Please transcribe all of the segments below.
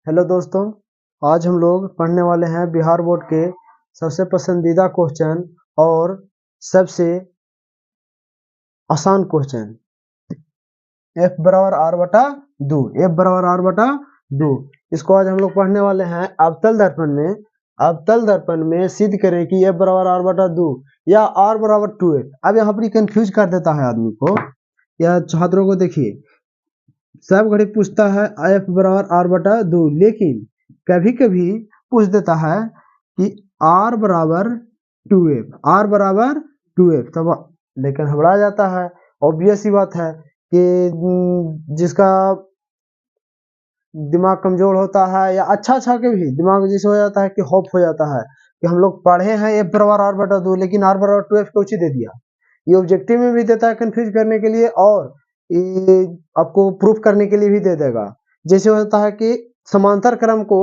Hello दोस्तों, आज हम लोग पढ़ने वाले हैं बिहार बोर्ड के सबसे पसंदीदा क्वेश्चन और सबसे आसान क्वेश्चन f बराबर r बटा 2। f बराबर r बटा 2 इसको आज हम लोग पढ़ने वाले हैं अवतल दर्पण में। अवतल दर्पण में सिद्ध करें कि f बराबर r बटा 2 या r बराबर 2f। अब यहाँ पर कंफ्यूज कर देता है आदमी को या छात्रों को। देखिए, सब घड़ी पूछता है f बराबर r बटा 2, लेकिन कभी कभी पूछ देता है कि r बराबर 2f, r बराबर 2f, तब लेकिन घबरा जाता है। ऑब्वियस सी बात है कि जिसका दिमाग कमजोर होता है या अच्छा के भी दिमाग जिसे हो जाता है कि होप हो जाता है कि हम लोग पढ़े हैं f बराबर r बटा 2 लेकिन r बराबर 2f को दे दिया। ये ऑब्जेक्टिव में भी देता है कंफ्यूज करने के लिए और ये आपको प्रूफ करने के लिए भी दे देगा। जैसे होता है कि समांतर क्रम को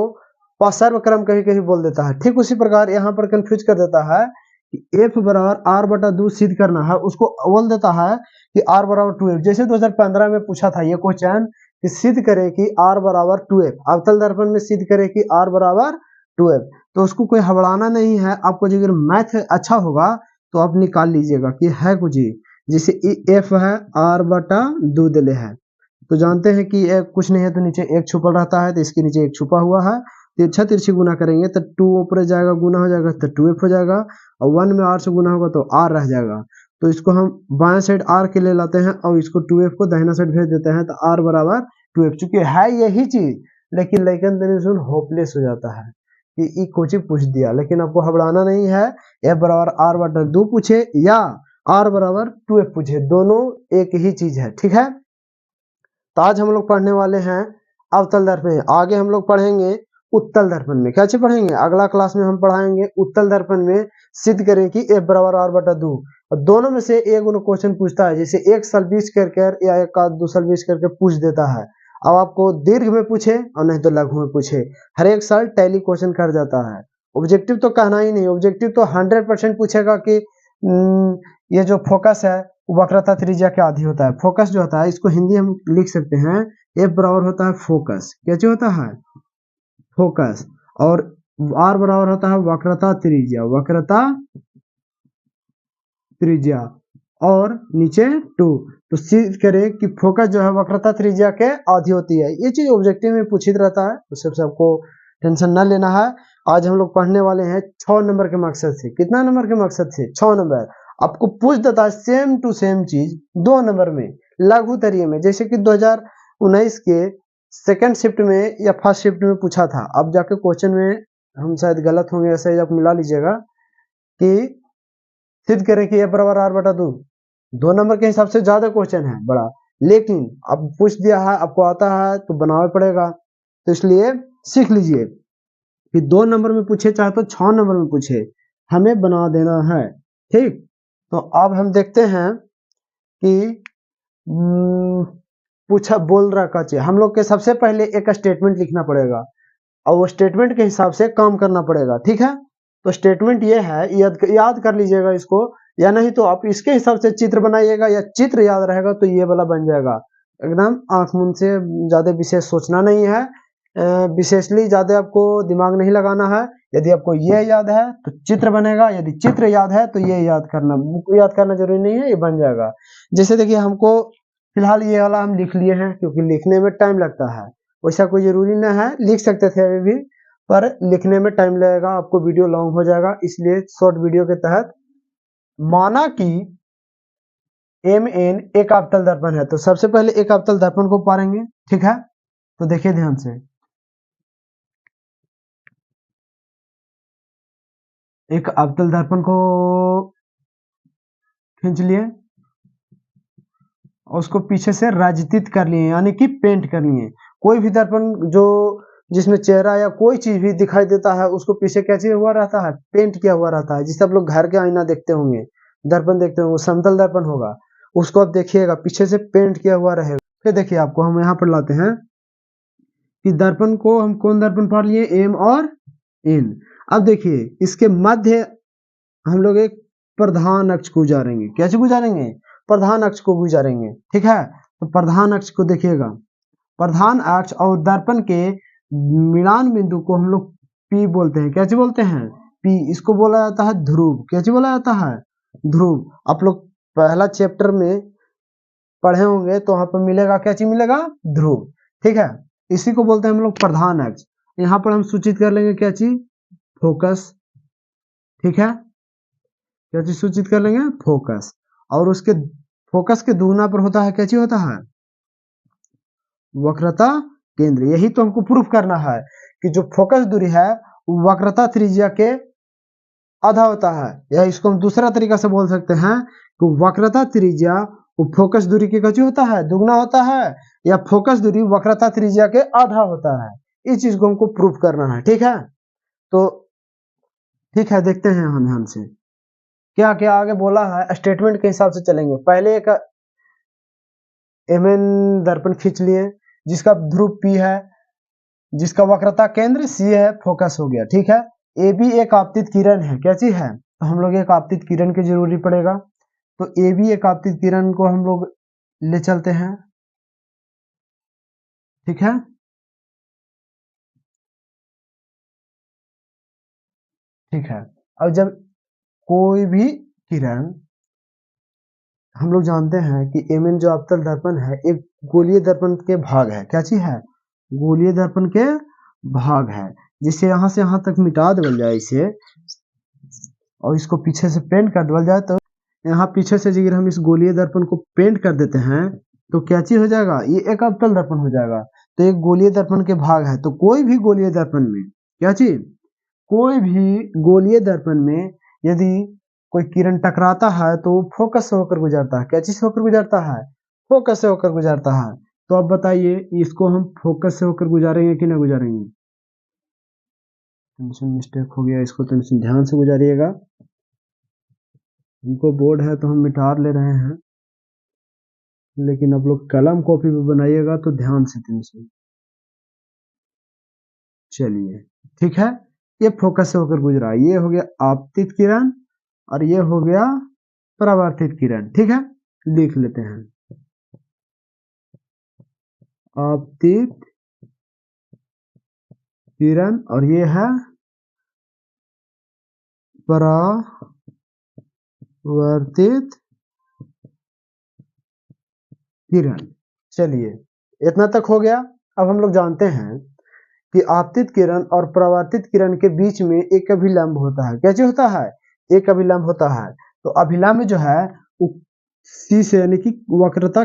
सर्व क्रम कभी कभी बोल देता है, ठीक उसी प्रकार यहाँ पर कंफ्यूज कर देता है कि f बराबर r बटा 2 सिद्ध करना है, उसको बोल देता है कि r बराबर 2f। जैसे 2015 में पूछा था ये क्वेश्चन कि सिद्ध करे कि r बराबर 2f, अवतल दर्पण में सिद्ध करे कि r बराबर 2f। तो उसको कोई हबड़ाना नहीं है। आपको अगर मैथ अच्छा होगा तो आप निकाल लीजिएगा कि है कुछ ही। जैसे f है r बटा 2 दिले है, तो जानते हैं कि कुछ नहीं है तो नीचे एक छुपल रहता है, तो इसके नीचे एक छुपा हुआ है। तिरछा तिरछी गुना करेंगे तो 2 ऊपर जाएगा, गुना हो जाएगा तो 2f हो जाएगा, और 1 में r से गुना होगा तो r रह जाएगा। तो इसको हम बाएं साइड r के ले लाते हैं और इसको 2f को दाहिना साइड भेज देते हैं, तो r बराबर 2f। चूंकि है यही चीज, लेकिन लेकिन होपलेस हो जाता है कि ये कुछ पूछ दिया। लेकिन आपको घबराना नहीं है, f बराबर r बटा 2 पूछे या r बराबर 2f पूछे, दोनों एक ही चीज है, ठीक है। तो आज हम लोग पढ़ने वाले हैं अवतल दर्पण। आगे हम लोग पढ़ेंगे उत्तल दर्पण में। क्या चीज पढ़ेंगे? अगला क्लास में हम पढ़ाएंगे उत्तल दर्पण में सिद्ध करें कि f बराबर r बटा 2। और दोनों में से एक क्वेश्चन पूछता है, जैसे एक सलबीज करके या एक आध दो सलबीज करके पूछ देता है। अब आपको दीर्घ में पूछे और नहीं तो लघु में पूछे, हर एक साल टैली क्वेश्चन कर जाता है। ऑब्जेक्टिव तो कहना ही नहीं, ऑब्जेक्टिव तो 100% पूछेगा कि ये जो फोकस है वक्रता त्रिज्या के आधी होता है। फोकस जो होता है इसको हिंदी हम लिख सकते हैं, f बराबर होता है फोकस। क्या चीज होता है? फोकस। और r बराबर होता है वक्रता त्रिज्या, वक्रता त्रिज्या, और नीचे 2। तो सिद्ध करें कि फोकस जो है वक्रता त्रिज्या के आधी होती है। ये चीज ऑब्जेक्टिव में पूछित रहता है, तो सबसे आपको टेंशन न लेना है। आज हम लोग पढ़ने वाले हैं 6 नंबर के मकसद से। कितना नंबर के मकसद से? 6 नंबर। आपको पूछ देता है सेम टू सेम चीज 2 नंबर में लघु तरीके में, जैसे कि 2019 के सेकंड शिफ्ट में या फर्स्ट शिफ्ट में पूछा था। अब जाके क्वेश्चन में हम शायद गलत होंगे, ऐसे आप मिला लीजिएगा कि सिद्ध करें कि f बराबर r बटा 2। 2 नंबर के हिसाब से ज्यादा क्वेश्चन है बड़ा, लेकिन अब पूछ दिया है, आपको आता है तो बनाना पड़ेगा। तो इसलिए सीख लीजिए कि 2 नंबर में पूछे चाहे तो 6 नंबर में पूछे, हमें बना देना है, ठीक। तो अब हम देखते हैं कि पूछा बोल रहा का चाहिए। हम लोग के सबसे पहले एक स्टेटमेंट लिखना पड़ेगा और वो स्टेटमेंट के हिसाब से काम करना पड़ेगा, ठीक है। तो स्टेटमेंट ये है, याद कर लीजिएगा इसको, या नहीं तो आप इसके हिसाब से चित्र बनाइएगा, या चित्र याद रहेगा तो ये वाला बन जाएगा। एकदम आंख मुंह से ज्यादा विशेष सोचना नहीं है, विशेषली ज्यादा आपको दिमाग नहीं लगाना है। यदि आपको ये याद है तो चित्र बनेगा, यदि चित्र याद है तो ये याद करना जरूरी नहीं है, ये बन जाएगा। जैसे देखिए, हमको फिलहाल ये वाला हम लिख लिए हैं क्योंकि लिखने में टाइम लगता है। वैसा कोई जरूरी नहीं है, लिख सकते थे अभी भी, पर लिखने में टाइम लगेगा, आपको वीडियो लॉन्ग हो जाएगा। इसलिए शॉर्ट वीडियो के तहत माना कि MN एक अवतल दर्पण है, तो सबसे पहले एक अवतल दर्पण को पढ़ेंगे, ठीक है। तो देखिए ध्यान से, एक अवतल दर्पण को खींच लिए और उसको पीछे से राजतीत कर लिए, यानी कि पेंट कर लिए। कोई भी दर्पण जो जिसमें चेहरा या कोई चीज भी दिखाई देता है उसको पीछे क्या चीज हुआ रहता है? पेंट किया हुआ रहता है। जिसे आप लोग घर के आईना देखते होंगे, दर्पण देखते होंगे, वो समतल दर्पण होगा, उसको आप देखिएगा पीछे से पेंट किया हुआ रहेगा। फिर देखिए, आपको हम यहाँ पर लाते हैं कि दर्पण को हम कौन दर्पण पढ़ लिए? M और N। अब देखिए, इसके मध्य हम लोग एक प्रधान अक्ष को गुजारेंगे। कैसे गुजारेंगे? प्रधान अक्ष को गुजारेंगे, ठीक है। तो प्रधान अक्ष को देखिएगा, प्रधान अक्ष और दर्पण के मिलान बिंदु को हम लोग पी बोलते हैं। क्या चीज बोलते हैं? पी। इसको बोला जाता है ध्रुव। क्या चीज बोला जाता है? ध्रुव। आप लोग पहला चैप्टर में पढ़े होंगे तो वहां पर मिलेगा, क्या चीज मिलेगा? ध्रुव। ठीक है, इसी को बोलते हैं हम लोग प्रधान अक्ष। यहाँ पर हम सूचित कर लेंगे क्या चीज? फोकस। ठीक है, क्या चीज सूचित कर लेंगे? फोकस। और उसके फोकस के दुगना पर होता है, क्या चीज होता है? वक्रता केंद्र। यही तो हमको प्रूफ करना है कि जो फोकस दूरी है वो वक्रता त्रिज्या के आधा होता है, या इसको हम दूसरा तरीका से बोल सकते हैं कि वक्रता त्रिज्या वो फोकस दूरी के कची होता है? दुगना होता है, या फोकस दूरी वक्रता त्रिज्या के आधा होता है। इस चीज को हमको प्रूफ करना है। ठीक है, तो ठीक है, देखते हैं हम ध्यान से क्या क्या आगे बोला है। स्टेटमेंट के हिसाब से चलेंगे। पहले एक एमएन दर्पण खींच लिए जिसका ध्रुव पी है, जिसका वक्रता केंद्र सी है, फोकस हो गया। ठीक है, ए बी एक आपतित किरण है। क्या चीज है? तो हम लोग एक आपतित किरण की जरूरी पड़ेगा, तो ए बी एक आपतित किरण को हम लोग ले चलते हैं। ठीक है, ठीक है। अब जब कोई भी किरण, हम लोग जानते हैं कि एमएन जो अवतल दर्पण है एक गोलीय दर्पण के भाग है। क्या चीज है? गोलीय दर्पण के भाग है। जिससे यहां से यहां तक मिटा देवल जाए इसे, और इसको पीछे से पेंट कर देवल जाए, तो यहाँ पीछे से अगर हम इस गोलीय दर्पण को पेंट कर देते हैं तो क्या चीज हो जाएगा? ये एक अवतल दर्पण हो जाएगा। तो एक गोलीय दर्पण के भाग है। तो कोई भी गोलीय दर्पण में, क्या चीज? कोई भी गोलीय दर्पण में यदि कोई किरण टकराता है तो वो फोकस से होकर गुजरता है। क्या चीज से होकर गुजरता है? फोकस से होकर गुजरता है। तो अब बताइए, इसको हम फोकस से होकर गुजारेंगे कि ना गुजारेंगे? मिस्टेक हो गया, इसको ध्यान से गुजारिएगा। हमको बोर्ड है तो हम मिटा ले रहे हैं, लेकिन आप लोग कलम कॉपी पे बनाइएगा तो ध्यान से चलिए। ठीक है, ये फोकस से होकर गुजरा, ये हो गया आपतित किरण और ये हो गया परावर्तित किरण। ठीक है, लिख लेते हैं आपतित किरण और ये है परावर्तित किरण। चलिए, इतना तक हो गया। अब हम लोग जानते हैं कि आपतित किरण और परावर्तित किरण के बीच में एक अभिलंब होता है। कैसे होता है? एक अभिलंब होता है। तो अभिलंब जो है वो सी से, यानी कि वक्रता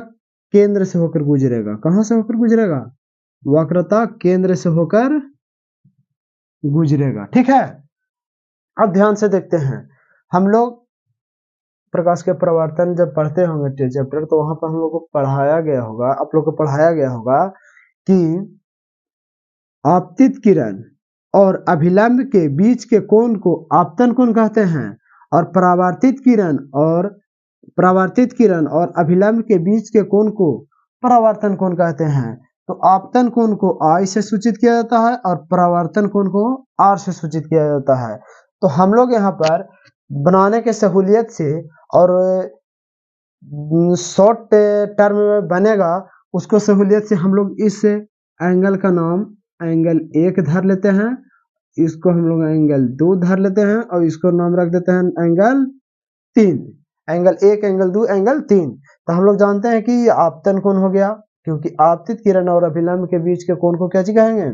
केंद्र से होकर गुजरेगा। कहां से होकर गुजरेगा? वक्रता केंद्र से होकर गुजरेगा। ठीक है, अब ध्यान से देखते हैं। हम लोग प्रकाश के परावर्तन जब पढ़ते होंगे चैप्टर, तो वहां पर हम लोग को पढ़ाया गया होगा, आप लोग को पढ़ाया गया होगा कि आपतित किरण और अभिलंब के बीच के कोण को आपतन कोण कहते हैं, और परावर्तित किरण और अभिलंब के बीच के कोण को परावर्तन कोण कहते हैं। तो आपतन कोण को आई से सूचित किया जाता है और परावर्तन कोण को आर से सूचित किया जाता है। तो हम लोग यहाँ पर बनाने के सहूलियत से और शॉर्ट टर्म में बनेगा उसको सहूलियत से हम लोग इस एंगल का नाम एंगल 1 धर लेते हैं, इसको हम लोग एंगल 2 धर लेते हैं, और इसको नाम रख देते हैं एंगल 3। Angle 1, angle 2, angle 3। तो हम लोग जानते हैं कि ये आपतन कोण हो गया, क्योंकि आपतित किरण और अभिलंब के बीच के कोण को क्या चीज कहेंगे?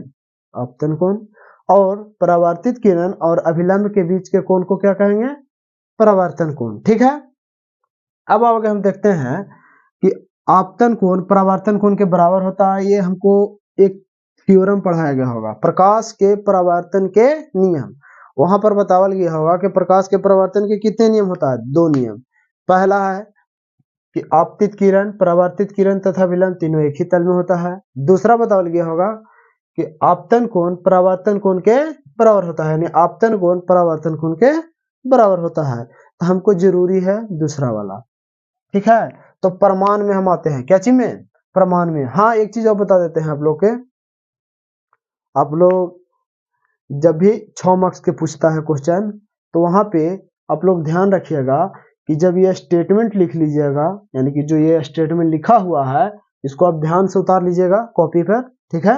आपतन कोण। और परावर्तित किरण और अभिलंब के बीच के कोण को क्या कहेंगे? परावर्तन कोण। ठीक है, अब आगे हम देखते हैं कि आपतन कोण परावर्तन कोण के बराबर होता है। ये हमको एक थ्योरम पढ़ाया गया होगा, प्रकाश के परावर्तन के नियम। वहां पर बतावल गया होगा कि प्रकाश के परावर्तन के कितने नियम होता है? 2 नियम। पहला है कि आपतित किरण, परावर्तित किरण तथा विलंब तीनों एक ही तल में होता है। दूसरा बतावल गया होगा कि आपतन कोण परावर्तन कोण के बराबर होता है, यानी आपतन कोण परावर्तन कोण के बराबर होता है। तो हमको जरूरी है दूसरा वाला। ठीक है, तो प्रमाण में हम आते हैं। क्या चीज में? प्रमाण में। हाँ, एक चीज और बता देते हैं आप लोग के, आप लोग जब भी 6 मार्क्स के पूछता है क्वेश्चन, तो वहां पे आप लोग ध्यान रखिएगा कि जब ये स्टेटमेंट लिख लीजिएगा, यानी कि जो ये स्टेटमेंट लिखा हुआ है इसको आप ध्यान से उतार लीजिएगा कॉपी पर। ठीक है,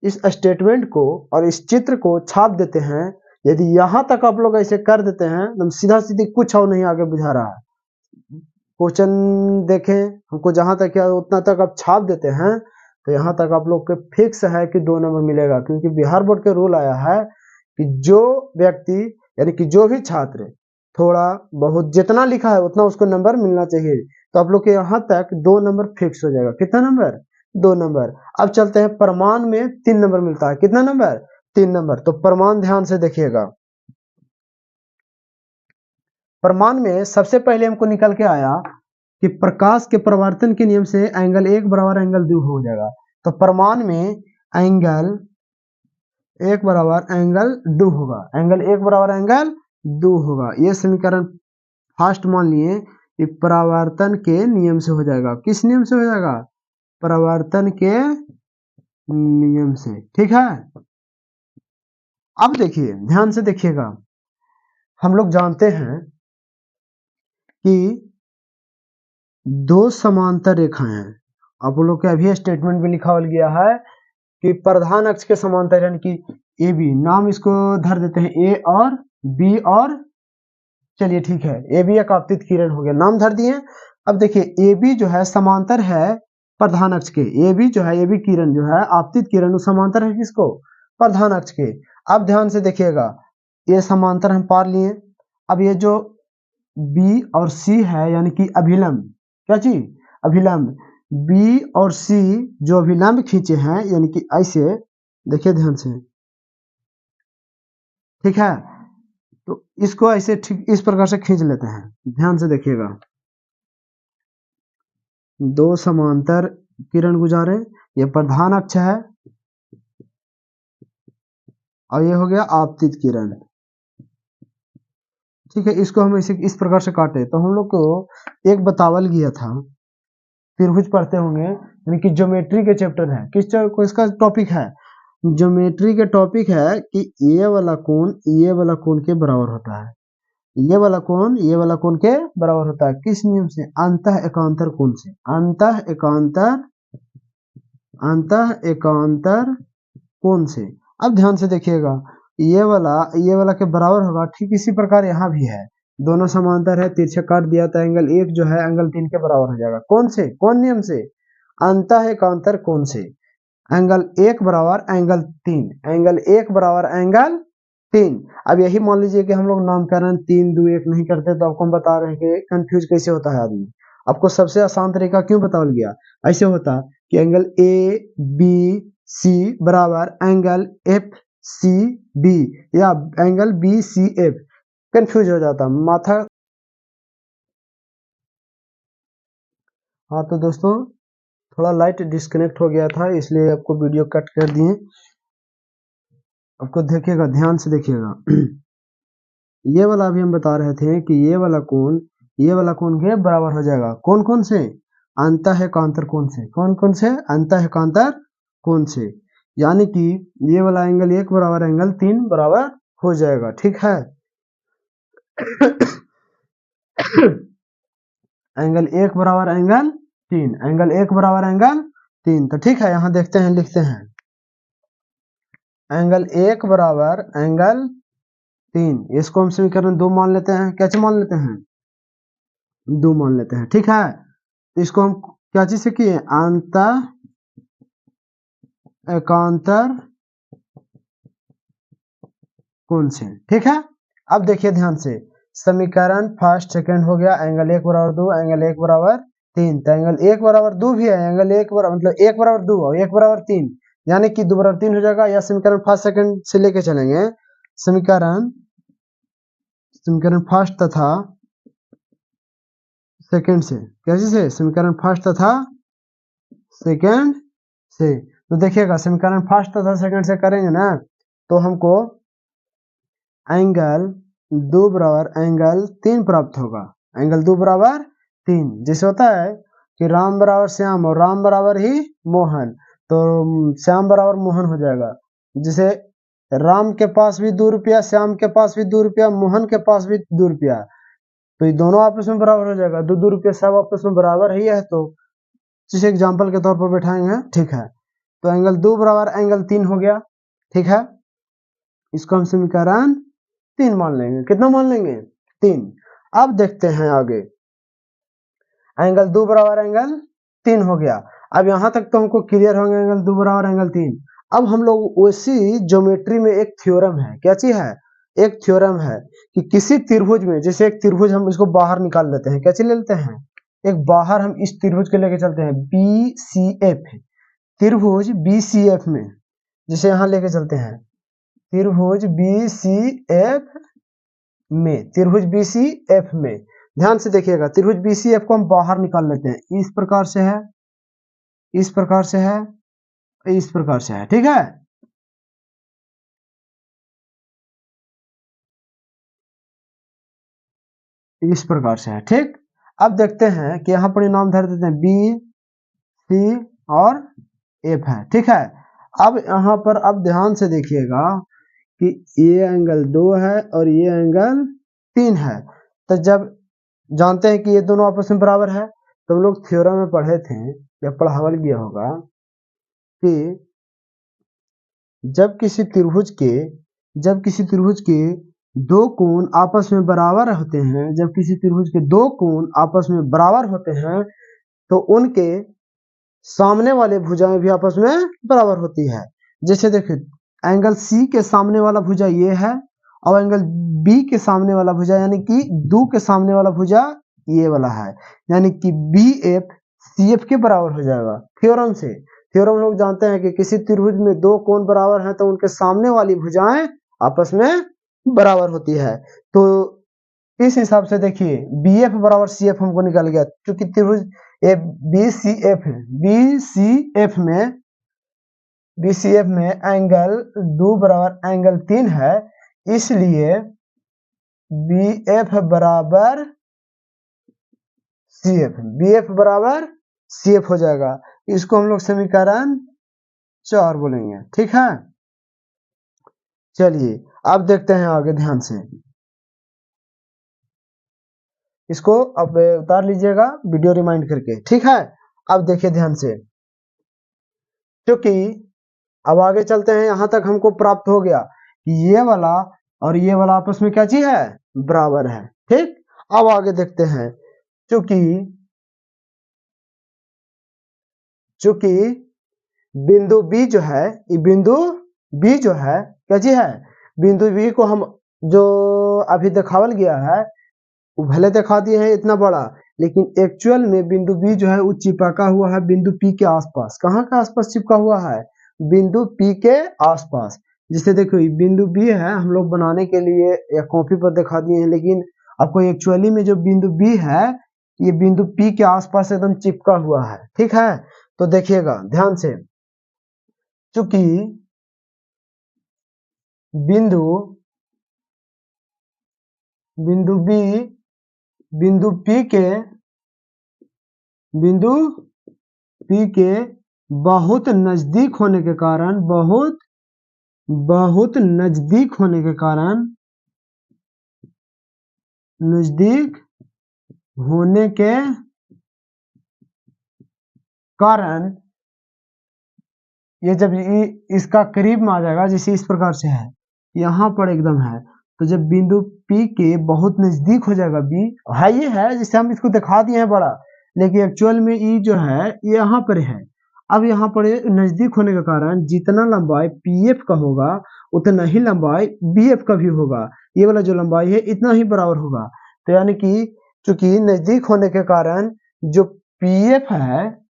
इस स्टेटमेंट को और इस चित्र को छाप देते हैं। यदि यहाँ तक आप लोग ऐसे कर देते हैं तो सीधा सीधी कुछ और नहीं आगे बुझा रहा है। क्वेश्चन देखें, हमको जहां तक किया उतना तक आप छाप देते हैं तो यहाँ तक आप लोग के फिक्स है कि 2 नंबर मिलेगा, क्योंकि बिहार बोर्ड के रूल आया है कि जो व्यक्ति यानी कि जो भी छात्र थोड़ा बहुत जितना लिखा है उतना उसको नंबर मिलना चाहिए। तो आप लोग के यहाँ तक 2 नंबर फिक्स हो जाएगा। कितना नंबर? 2 नंबर। अब चलते हैं प्रमाण में 3 नंबर मिलता है। कितना नंबर? 3 नंबर। तो प्रमाण ध्यान से देखिएगा। प्रमाण में सबसे पहले हमको निकल के आया कि प्रकाश के परावर्तन के नियम से एंगल 1 बराबर एंगल 2 हो जाएगा। तो प्रमाण में एंगल 1 बराबर एंगल 2 होगा। एंगल 1 बराबर एंगल 2 होगा। ये समीकरण फर्स्ट मान लिए कि परावर्तन के नियम से हो जाएगा। किस नियम से हो जाएगा? परावर्तन के नियम से। ठीक है। अब देखिए, ध्यान से देखिएगा। हम लोग जानते हैं कि 2 समांतर रेखाएं हैं। आप लोग के अभी स्टेटमेंट में लिखा गया है कि प्रधान अक्ष के समांतर यानी कि ए बी, नाम इसको धर देते हैं ए और बी, और चलिए ठीक है, ए बी एक आपतित किरण हो गया, नाम धर दिए। अब देखिए ए बी जो है समांतर है प्रधान अक्ष के। ए बी जो है, ए बी किरण जो है आपतित किरण समांतर है किसको? प्रधान अक्ष के। अब ध्यान से देखिएगा, ये समांतर हम पार लिए। अब ये जो बी और सी है यानी कि अभिलंब, क्या चीज? अभिलंब। बी और सी जो अभिलंब खींचे हैं यानी कि ऐसे देखिए ध्यान से, ठीक है। तो इसको ऐसे ठीक इस प्रकार से खींच लेते हैं। ध्यान से देखिएगा, 2 समांतर किरण गुजारे, ये प्रधान अक्ष है और ये हो गया आपतित किरण। ठीक है, इसको हम इसे इस प्रकार से काटे तो हम लोग को एक बतावल गया था, फिर कुछ पढ़ते होंगे, यानी कि ज्योमेट्री के चैप्टर है। को इसका टॉपिक है ज्योमेट्री के टॉपिक है कि ये वाला कोण के बराबर होता है। ये वाला कोण के बराबर होता है। किस नियम से? अंतः एकांतर कोण से। अंतः एकांतर कोण से। अब ध्यान से देखिएगा, ये वाला के बराबर होगा। ठीक इसी प्रकार यहाँ भी है, दोनों समांतर है, तिरछा काट दिया तो एंगल 1 जो है एंगल 3 के बराबर हो जाएगा। कौन से? कौन नियम से? अंतः एकांतर कोण से। एंगल 1 बराबर एंगल 3, एंगल 1 बराबर एंगल 3। अब यही मान लीजिए कि हम लोग नामकरण 3 2 1 नहीं करते तो आपको हम बता रहे हैं कि कंफ्यूज कैसे होता है आदमी। आपको सबसे आसान तरीका क्यों बताया गया? ऐसे होता कि एंगल ए बी सी बराबर एंगल एफ सी बी या angle B C F, confuse हो जाता माथा। हाँ तो दोस्तों, थोड़ा लाइट डिस्कनेक्ट हो गया था इसलिए आपको वीडियो कट कर दिए। आपको देखिएगा, ध्यान से देखिएगा। ये वाला अभी हम बता रहे थे कि ये वाला कोण के बराबर हो जाएगा। कौन कौन से? अंतः एकांतर कोण से। कौन कौन से? अंतः एकांतर कोण से। यानी कि ये वाला एंगल 1 बराबर एंगल 3 बराबर हो जाएगा। ठीक है। एंगल 1 बराबर एंगल 3, एंगल 1 बराबर एंगल 3। तो ठीक है, यहां देखते हैं, लिखते हैं एंगल 1 बराबर एंगल 3। इसको हम समीकरण 2 मान लेते हैं। क्या मान लेते हैं? 2 मान लेते हैं। ठीक है, तो इसको हम क्या चीज से किए? अंतः एकांतर कोण से। ठीक है। अब देखिए ध्यान से, समीकरण फर्स्ट सेकंड हो गया। एंगल 1 बराबर 2, एंगल 1 बराबर 3। तो एंगल 1 बराबर 2 भी है, एंगल 1 बराबर मतलब 1 बराबर 2 और 1 बराबर 3, यानी कि 2 बराबर 3 हो जाएगा। या समीकरण फर्स्ट सेकंड से लेके चलेंगे, समीकरण फर्स्ट तथा सेकंड से। कैसे से? समीकरण फर्स्ट तथा सेकंड से। तो देखिएगा, समीकरण फर्स्ट तथा सेकंड से करेंगे ना तो हमको एंगल 2 बराबर एंगल 3 प्राप्त होगा। एंगल 2 बराबर 3, जैसे होता है कि राम बराबर श्याम और राम बराबर ही मोहन, तो श्याम बराबर मोहन हो जाएगा। जैसे राम के पास भी 2 रुपया, श्याम के पास भी 2 रुपया, मोहन के पास भी 2 रुपया, तो ये दोनों आपस में बराबर हो जाएगा। 2 2 रुपया सब आपस में बराबर ही है। तो जिसे एग्जाम्पल के तौर पर बैठाएंगे। ठीक है, तो एंगल 2 बराबर एंगल 3 हो गया। ठीक है, इसको हम समीकरण 3 मान लेंगे। कितना मान लेंगे? 3। अब देखते हैं आगे, एंगल 2 बराबर एंगल 3 हो गया। अब यहां तक तो हमको क्लियर होंगे, एंगल 2 बराबर एंगल 3। अब हम लोग उसी ज्योमेट्री में एक थ्योरम है, क्या चीज है? एक थ्योरम है कि किसी त्रिभुज में, जैसे एक त्रिभुज हम इसको बाहर निकाल लेते हैं, क्या चीज ले लेते हैं? एक बाहर हम इस त्रिभुज को लेके चलते हैं, BCF त्रिभुज BCF में, जिसे यहां लेके चलते हैं त्रिभुज BCF में, त्रिभुज BCF में ध्यान से देखिएगा, त्रिभुज BCF को हम बाहर निकाल लेते हैं। इस प्रकार से है, इस प्रकार से है, इस प्रकार से है। ठीक है, इस प्रकार से है। ठीक, अब देखते हैं कि यहां पर नाम धर देते हैं BC और F है। ठीक है, अब यहां पर अब ध्यान से देखिएगा कि ये एंगल 2 है और ये एंगल 3 है। तो जब जानते हैं कि ये दोनों आपस में बराबर है, तो हम लोग थ्योरम में पढ़े थे या पढ़ावल गया होगा कि जब किसी त्रिभुज के दो कोण आपस में बराबर होते हैं, जब किसी त्रिभुज के दो कोण आपस में बराबर होते हैं, तो उनके सामने वाले भुजाएं भी आपस में बराबर होती है। जैसे देखिए, एंगल C के सामने वाला भुजा ये है और एंगल B के सामने वाला भुजा यानी कि 2 के सामने वाला भुजा ये वाला है, यानी कि BF CF के बराबर हो जाएगा थ्योरम से। थ्योरम लोग जानते हैं कि किसी त्रिभुज में दो कोण बराबर हैं तो उनके सामने वाली भुजाएं आपस में बराबर होती है। तो इस हिसाब से देखिए, BF बराबर CF हमको निकल गया, क्योंकि त्रिभुज BCF है, BCF में एंगल 2 बराबर एंगल 3 है, इसलिए BF बराबर CF, BF बराबर CF हो जाएगा। इसको हम लोग समीकरण 4 बोलेंगे। ठीक है, चलिए अब देखते हैं आगे ध्यान से, इसको अब उतार लीजिएगा वीडियो रिमाइंड करके। ठीक है, अब देखिए ध्यान से, क्योंकि अब आगे चलते हैं, यहां तक हमको प्राप्त हो गया कि ये वाला और ये वाला आपस में क्या चीज है? बराबर है। ठीक, अब आगे देखते हैं, चूंकि बिंदु B जो है, ये बिंदु B जो है क्या चीज है? बिंदु B को हम जो अभी दिखावल गया है, वो भले दिखा दिए हैं इतना बड़ा, लेकिन एक्चुअल में बिंदु B जो है वो चिपका हुआ है बिंदु P के आसपास। कहाँ के आसपास चिपका हुआ है? बिंदु P के आसपास। जिसे देखो, ये बिंदु B है, हम लोग बनाने के लिए या कॉपी पर दिखा दिए हैं, लेकिन आपको एक्चुअली में जो बिंदु B है, ये बिंदु P के आसपास एकदम चिपका हुआ है। ठीक है, तो देखिएगा ध्यान से, चूंकि बिंदु B बिंदु P के बहुत नजदीक होने के कारण, बहुत नजदीक होने के कारण, नजदीक होने के कारण ये जब इसका करीब में आ जाएगा, जैसे इस प्रकार से है, यहाँ पर एकदम है, तो जब बिंदु P के बहुत नजदीक हो जाएगा, B है ये है, जिसे हम इसको दिखा दिए हैं बड़ा, लेकिन एक्चुअल में E जो है ये यहाँ पर है। अब यहाँ पर नजदीक होने के कारण जितना लंबाई PF का होगा उतना ही लंबाई BF का भी होगा, ये वाला जो लंबाई है इतना ही बराबर होगा। तो यानी कि चूंकि नजदीक होने के कारण जो PF है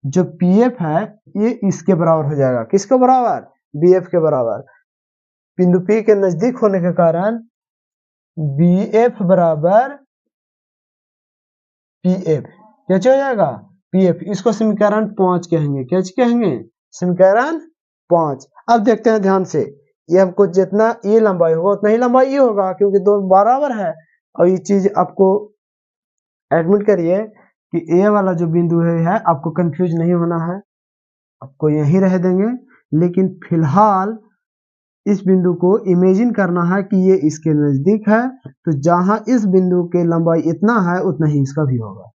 ये इसके बराबर हो जाएगा। किसके बराबर? BF के बराबर। बिंदु P के नजदीक होने के कारण BF बराबर PF, क्या हो जाएगा? PF। इसको समीकरण 5 कहेंगे। क्या कहेंगे? समीकरण 5। अब देखते हैं ध्यान से, ये हमको जितना ये लंबाई होगा उतना ही लंबाई ये होगा, क्योंकि दोनों बराबर है। और ये चीज आपको एडमिट करिए कि ये वाला जो बिंदु है आपको कंफ्यूज नहीं होना है, आपको यहीं रह देंगे, लेकिन फिलहाल इस बिंदु को इमेजिन करना है कि ये इसके नजदीक है, तो जहां इस बिंदु के लंबाई इतना है उतना ही इसका भी होगा।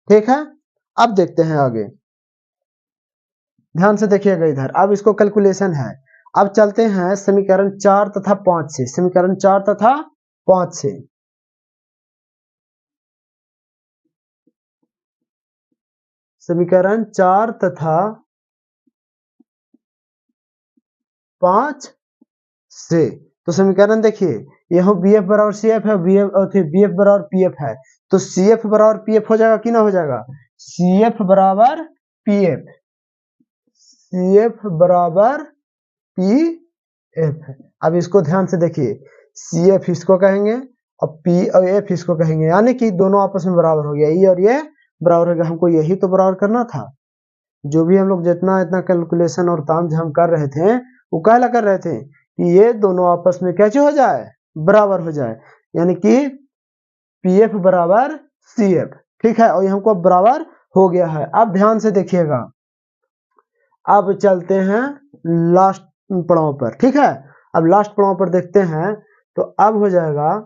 ठीक है, अब देखते हैं आगे, ध्यान से देखिएगा इधर। अब इसको कैलकुलेशन है। अब चलते हैं समीकरण 4 तथा 5 से। समीकरण 4 तथा 5 से समीकरण 4 तथा 5 से तो समीकरण देखिए, यह बी एफ बराबर सी एफ है, बी एफ बराबर पी एफ है, तो सी एफ बराबर पी एफ हो जाएगा कि ना हो जाएगा? सी एफ बराबर पी एफ, सी एफ बराबर पी एफ। अब इसको ध्यान से देखिए, सी एफ इसको कहेंगे और पी और एफ इसको कहेंगे, यानी कि दोनों आपस में बराबर हो गया, ये और ये बराबर हो गया। हमको यही तो बराबर करना था। जो भी हम लोग जितना इतना कैलकुलेशन और ताम झाम कर रहे थे वो काहला कर रहे थे कि ये दोनों आपस में कैसे हो जाए, बराबर हो जाए, यानी कि पी एफ बराबर सी एफ। ठीक है, और ये हमको बराबर हो गया है। अब ध्यान से देखिएगा, अब चलते हैं लास्ट पड़ाव पर। ठीक है, अब लास्ट पड़ाव पर देखते हैं, तो अब हो जाएगा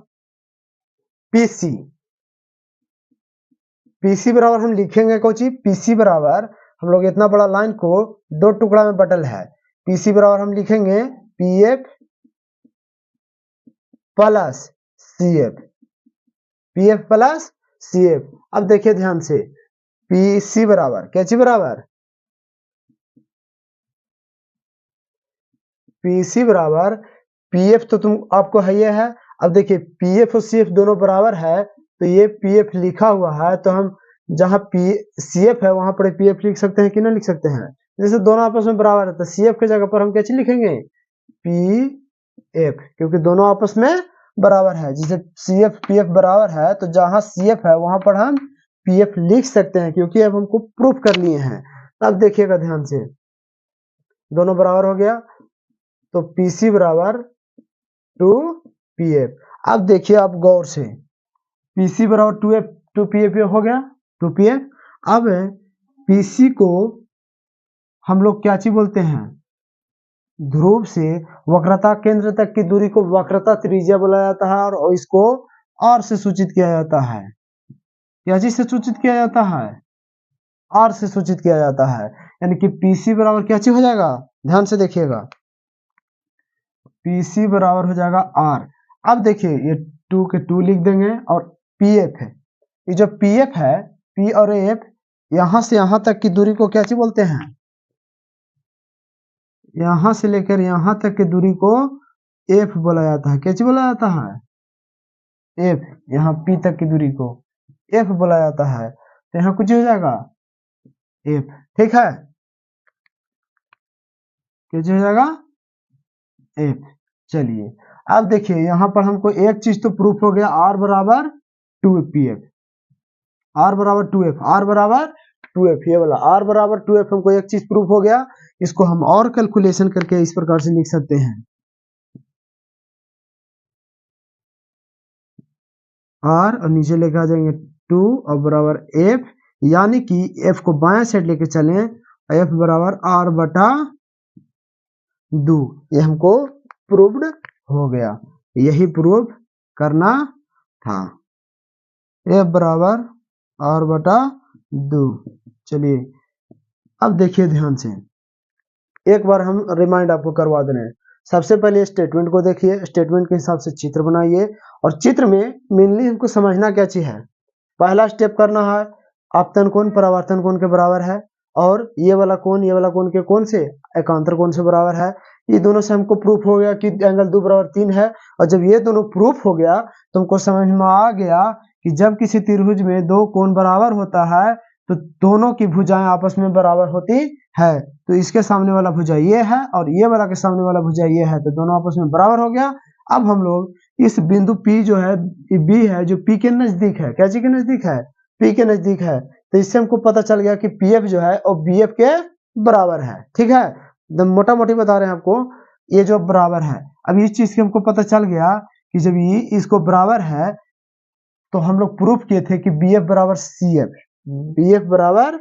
पीसी। पीसी बराबर हम लिखेंगे कोची, पीसी बराबर हम लोग इतना बड़ा लाइन को दो टुकड़ा में बटल है। पीसी बराबर हम लिखेंगे P F plus C F, P F plus C F. अब देखिए ध्यान से, पीसी बराबर क्या चीज बराबर, पीसी बराबर पीएफ तो तुम आपको है ये है। अब देखिए पीएफ और सीएफ दोनों बराबर है, तो ये पीएफ लिखा हुआ है, तो हम जहां पी सीएफ है वहां पर पीएफ लिख सकते हैं कि ना लिख सकते हैं? जैसे दोनों आपस में बराबर है तो सीएफ की जगह पर हम क्या चीज लिखेंगे, पीएफ, क्योंकि दोनों आपस में बराबर है। जैसे सीएफ पीएफ बराबर है तो जहां सीएफ है वहां पर हम पीएफ लिख सकते हैं, क्योंकि अब हमको प्रूफ कर लिए हैं। अब देखिएगा ध्यान से, दोनों बराबर हो गया, तो पीसी बराबर 2pf। अब देखिए आप गौर से, पीसी बराबर 2pf हो गया, 2pf। अब पीसी को हम लोग क्या चीज बोलते हैं, ध्रुव से वक्रता केंद्र तक की दूरी को वक्रता त्रिज्या बोला जाता है, और इसको आर से सूचित किया जाता है। क्या चीज से सूचित किया जाता है, आर से सूचित किया जाता है। यानी कि पीसी बराबर क्या चीज हो जाएगा, ध्यान से देखिएगा, पीसी बराबर हो जाएगा आर। अब देखिए ये 2 के 2 लिख देंगे, और पी एफ है, ये जो पी एफ है, पी और एफ, यहां से यहां तक की दूरी को क्या चीज बोलते हैं, यहां से लेकर यहां तक की दूरी को एफ बोला जाता है। क्या चीज बोला जाता है, एफ। यहाँ पी तक की दूरी को एफ बोला जाता है, तो यहाँ कुछ हो जाएगा एफ। ठीक है, क्या हो जाएगा, एफ। चलिए अब देखिए यहाँ पर हमको एक चीज तो प्रूफ हो गया, आर बराबर 2pf, आर बराबर 2f, आर बराबर 2f, ये वाला आर बराबर 2f हमको एक चीज प्रूफ हो गया। इसको हम और कैलकुलेशन करके इस प्रकार से लिख सकते हैं, आर और नीचे लेके आ जाएंगे 2 और बराबर एफ, यानी कि एफ को बाएं साइड लेके चलें, एफ बराबर आर बटा 2। ये हमको प्रूव्ड हो गया, यही प्रूव करना था, एफ बराबर आर बटा 2। चलिए अब देखिए ध्यान से, एक बार हम रिमाइंड आपको करवा दे रहे हैं। सबसे पहले स्टेटमेंट को देखिए, स्टेटमेंट के हिसाब से चित्र बनाइए, और चित्र में मेनली हमको समझना क्या चीज है। पहला स्टेप करना है, आपतन कोण परावर्तन कोण के बराबर है, और ये वाला कोण के कोण से एकांतर कोण से बराबर है। ये दोनों से हमको प्रूफ हो गया कि एंगल 2 बराबर 3 है। और जब ये दोनों प्रूफ हो गया तो हमको समझ में आ गया कि जब किसी त्रिभुज में दो कोण बराबर होता है तो दोनों की भुजाएं आपस में बराबर होती है। तो इसके सामने वाला भुजा ये है और ये वाला के सामने वाला भुजा ये है, तो दोनों आपस में बराबर हो गया। अब हम लोग इस बिंदु P जो है, बी है जो P के नजदीक है, क्या चीज के नजदीक है, P के नजदीक है, तो इससे हमको पता चल गया कि PF जो है और BF के बराबर है। ठीक है, एकदम मोटा मोटी बता रहे हैं आपको, ये जो बराबर है। अब इस चीज से हमको पता चल गया कि जब ये इसको बराबर है तो हम लोग प्रूफ किए थे कि BF बराबर CF, BF बराबर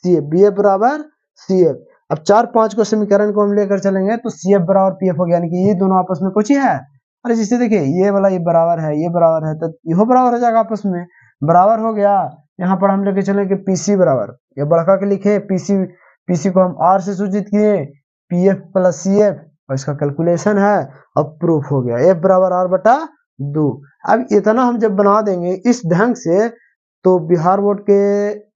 CF, BF बराबर CF। अब 4-5 को समीकरण को हम लेकर चलेंगे तो CF बराबर PF हो गया, यानी कि ये दोनों आपस में कुछ ही है। अरे जिससे देखिए ये वाला ये बराबर है, ये बराबर है, तो यह बराबर हो जाएगा, आपस में बराबर हो गया। यहाँ पर हम लेके चलेंगे PC बराबर, ये बढ़ा के लिखे पीसी को हम आर से सूचित किए, पीएफ प्लस सीएफ और इसका कैलकुलेशन है, अब प्रूफ हो गया एफ बराबर आर बटा 2। अब इतना हम जब बना देंगे इस ढंग से तो बिहार बोर्ड के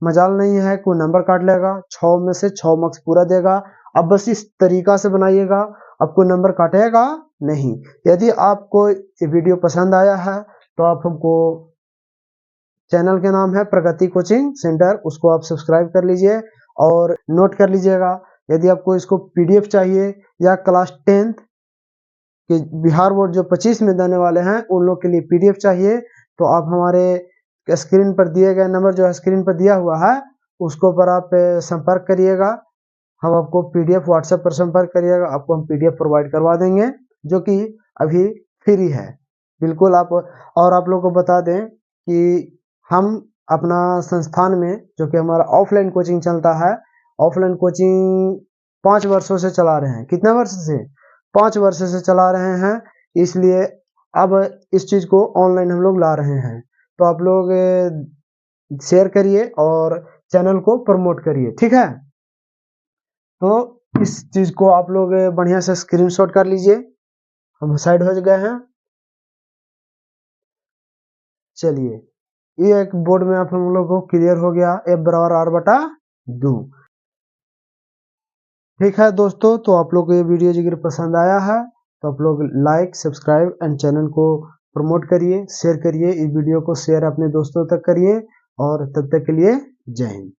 मजाल नहीं है, कोई नंबर काट लेगा, 6 में से 6 मार्क्स पूरा देगा। अब बस इस तरीका से बनाइएगा, आपको नंबर काटेगा नहीं। यदि आपको ये वीडियो पसंद आया है तो आप हमको, चैनल के नाम है प्रगति कोचिंग सेंटर, उसको आप सब्सक्राइब कर लीजिए और नोट कर लीजिएगा। यदि आपको इसको पीडीएफ चाहिए या क्लास 10th के बिहार बोर्ड जो 25 में देने वाले हैं उन लोग के लिए पीडीएफ चाहिए तो आप हमारे स्क्रीन पर दिए गए नंबर जो है स्क्रीन पर दिया हुआ है उसको पर आप संपर्क करिएगा। हम आपको पीडीएफ व्हाट्सएप पर संपर्क करिएगा, आपको हम पीडीएफ प्रोवाइड करवा देंगे जो कि अभी फ्री है बिल्कुल। और आप लोगों को बता दें कि हम अपना संस्थान में जो कि हमारा ऑफलाइन कोचिंग चलता है, ऑफलाइन कोचिंग 5 वर्षों से चला रहे हैं। कितने वर्ष से? 5 वर्ष से चला रहे हैं, इसलिए अब इस चीज को ऑनलाइन हम लोग ला रहे हैं। तो आप लोग शेयर करिए और चैनल को प्रमोट करिए, ठीक है। तो इस चीज को आप लोग बढ़िया से स्क्रीनशॉट कर लीजिए, हम साइड हो गए हैं। चलिए, ये एक बोर्ड में आप हम लोग को क्लियर हो गया एफ बराबर आर बटा 2। ठीक है दोस्तों, तो आप लोग को ये वीडियो अगर पसंद आया है तो आप लोग लाइक सब्सक्राइब एंड चैनल को प्रमोट करिए, शेयर करिए, इस वीडियो को शेयर अपने दोस्तों तक करिए और तब तक के लिए जय हिंद।